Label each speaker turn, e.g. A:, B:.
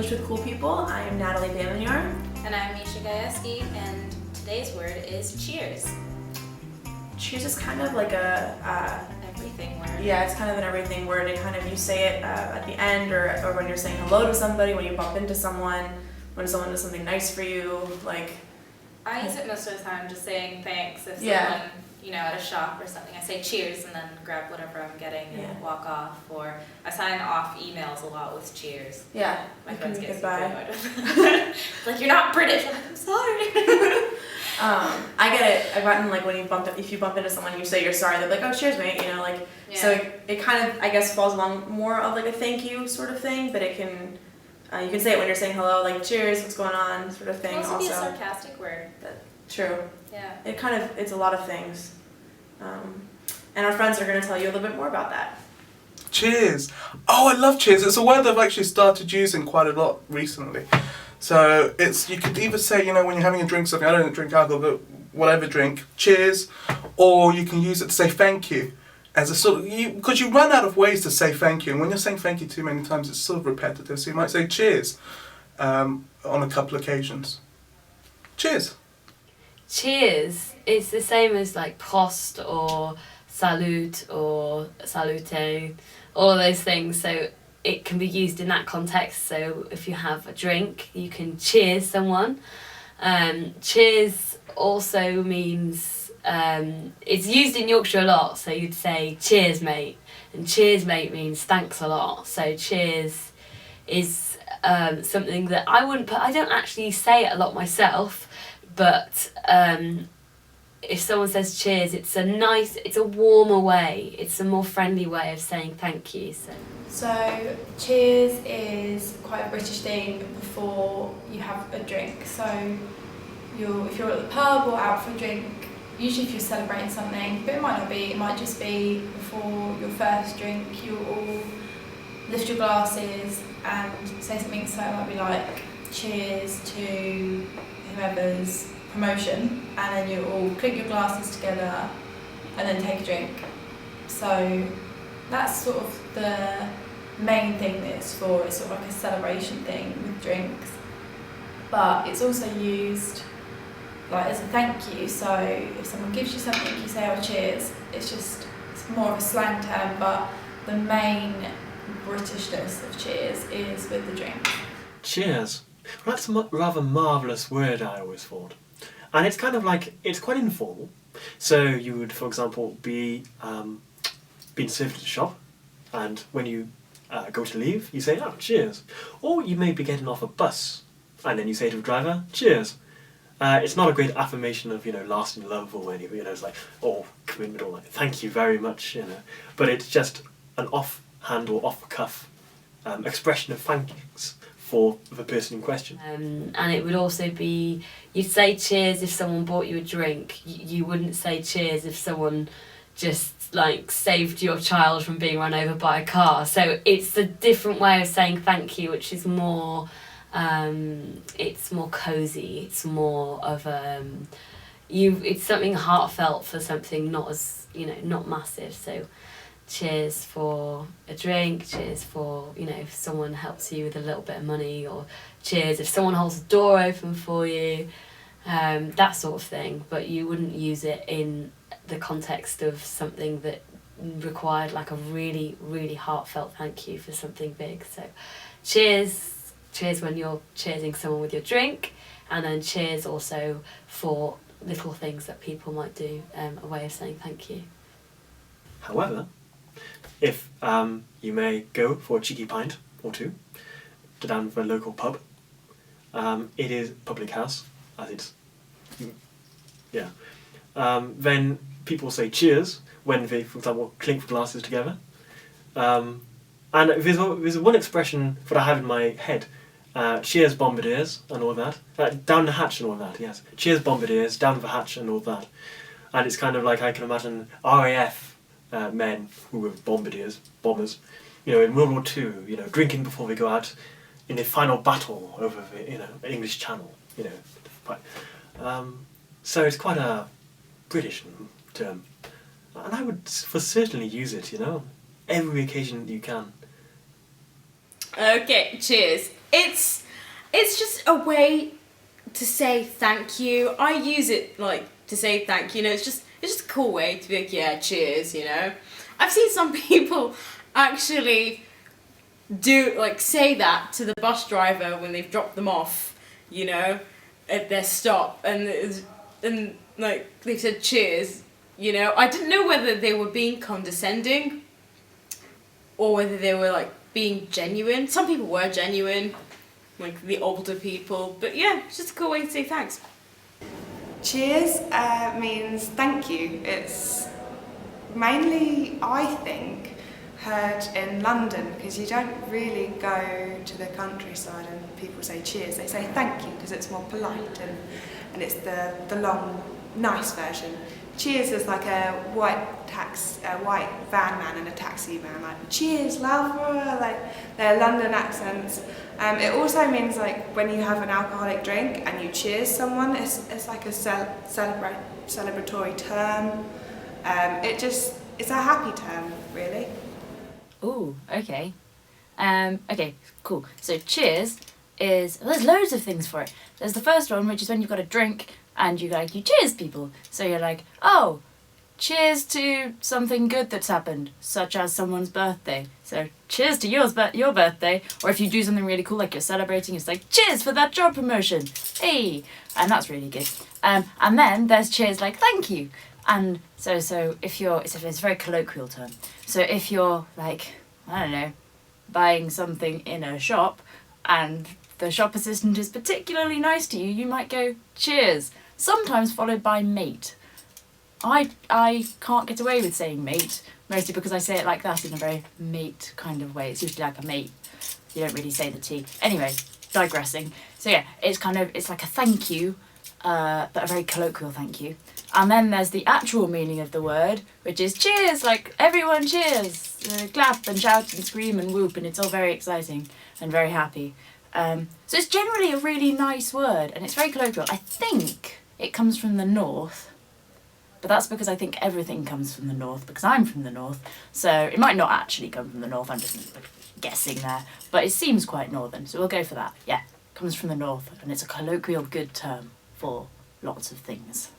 A: English with Cool People. I am Natalie Bamignor.
B: And I'm Misha Gajewski, and today's word is cheers.
A: Cheers is kind of like
B: Everything word.
A: yeah, it's kind of an everything word. It kind of, you say it at the end or when you're saying hello to somebody, when you bump into someone, when someone does something nice for you, like.
B: I use it most of the time just saying thanks if
A: Yeah.
B: someone, at a shop or something. I say cheers and then grab whatever I'm getting and
A: Yeah.
B: walk off. Or I sign off emails a lot with cheers.
A: Yeah,
B: My
A: you
B: friends
A: can
B: get super
A: goodbye.
B: annoyed with it. Like, you're not British. I'm like, I'm sorry.
A: I get it. I've gotten like when if you bump into someone, you say you're sorry. They're like, oh, cheers, mate. So it kind of, I guess, falls along more of like a thank you sort of thing. But it can, you can say it when you're saying hello, like cheers, what's going on, sort of
B: It
A: thing.
B: can also be a sarcastic word.
A: True.
B: Yeah.
A: It's a lot of things. And our friends are going to tell you a little bit more about that.
C: Cheers. Oh, I love cheers. It's a word I've actually started using quite a lot recently. So you could either say, when you're having a drink, something, I don't drink alcohol, but whatever drink, cheers, or you can use it to say thank you. As a sort of, because you run out of ways to say thank you, and when you're saying thank you too many times, it's sort of repetitive. So you might say cheers on a couple occasions. Cheers.
D: Cheers is the same as like prost or salute or salute, all of those things. So it can be used in that context. So if you have a drink, you can cheers someone. Cheers also means, it's used in Yorkshire a lot. So you'd say cheers mate, and cheers mate means thanks a lot. So cheers is something that I don't actually say it a lot myself. But if someone says cheers, it's a warmer way. It's a more friendly way of saying thank you.
E: So cheers is quite a British thing before you have a drink. So if you're at the pub or out for a drink, usually if you're celebrating something, but it might not be, it might just be before your first drink, you'll all lift your glasses and say something, so it might be like cheers to whoever's promotion, and then you all clink your glasses together and then take a drink. So that's sort of the main thing that it's for. It's sort of like a celebration thing with drinks, but it's also used like as a thank you. So if someone gives you something, you say, oh, cheers. It's more of a slang term, but the main Britishness of cheers is with the drink.
F: Cheers. Well, that's a rather marvellous word, I always thought. And it's kind of like, it's quite informal. So you would, for example, be being served at a shop, and when you go to leave, you say, oh, cheers. Or you may be getting off a bus, and then you say to the driver, cheers. It's not a great affirmation of, lasting love or anything, it's like, oh, commitment or like, thank you very much, But it's just an offhand or off-the-cuff expression of thanks for the person in question.
D: And it would also be, you'd say cheers if someone bought you a drink. You wouldn't say cheers if someone just like saved your child from being run over by a car. So it's a different way of saying thank you, which is more, it's more cozy. It's more of it's something heartfelt for something not as, not massive. So cheers for a drink, cheers for, if someone helps you with a little bit of money, or cheers if someone holds the door open for you, that sort of thing. But you wouldn't use it in the context of something that required like a really, really heartfelt thank you for something big. So cheers when you're cheersing someone with your drink, and then cheers also for little things that people might do, a way of saying thank you.
F: However, if you may go for a cheeky pint or two down for a local pub, it is public house, as it's, then people say cheers when they, for example, clink the glasses together. And there's one expression that I have in my head, cheers bombardiers and all that, down the hatch and all that, yes. Cheers bombardiers, down the hatch and all that. And it's kind of like I can imagine RAF men who were bombardiers, bombers, in World War II, drinking before they go out in the final battle over the, English Channel, So it's quite a British term. And I would for certainly use it, every occasion that you can.
B: Okay, cheers.
G: It's just a way to say thank you. I use it like to say thank you. You know, it's just a cool way to be like, yeah, cheers. You know, I've seen some people actually do like say that to the bus driver when they've dropped them off. You know, at their stop, and like they've said cheers. You know, I didn't know whether they were being condescending or whether they were like being genuine. Some people were genuine, like the older people, but yeah, it's just a cool way to say thanks.
H: Cheers means thank you. It's mainly, I think, heard in London because you don't really go to the countryside and people say cheers. They say thank you because it's more polite and it's the long, nice version. Cheers is like a white van man and a taxi man, like cheers, love, like they're London accents. It also means like when you have an alcoholic drink and you cheers someone, it's like a celebratory term. It's a happy term, really.
I: Ooh, okay. Okay, cool. So cheers is, well, there's loads of things for it. There's the first one, which is when you've got a drink and you cheers people. So you're like, oh, cheers to something good that's happened, such as someone's birthday. So cheers to your birthday. Or if you do something really cool, like you're celebrating, it's like, cheers for that job promotion. Hey! And that's really good. And then there's cheers like thank you. And so if it's a very colloquial term. So if you're like, I don't know, buying something in a shop and the shop assistant is particularly nice to you, you might go cheers, sometimes followed by mate. I can't get away with saying mate, mostly because I say it like that in a very mate kind of way. It's usually like a mate. You don't really say the T. Anyway, digressing. So yeah, it's like a thank you, but a very colloquial thank you. And then there's the actual meaning of the word, which is cheers, like everyone cheers, clap and shout and scream and whoop, and it's all very exciting and very happy. So it's generally a really nice word, and it's very colloquial. I think it comes from the north, but that's because I think everything comes from the north, because I'm from the north, so it might not actually come from the north, I'm just guessing there, but it seems quite northern, so we'll go for that. Yeah, it comes from the north, and it's a colloquial good term for lots of things.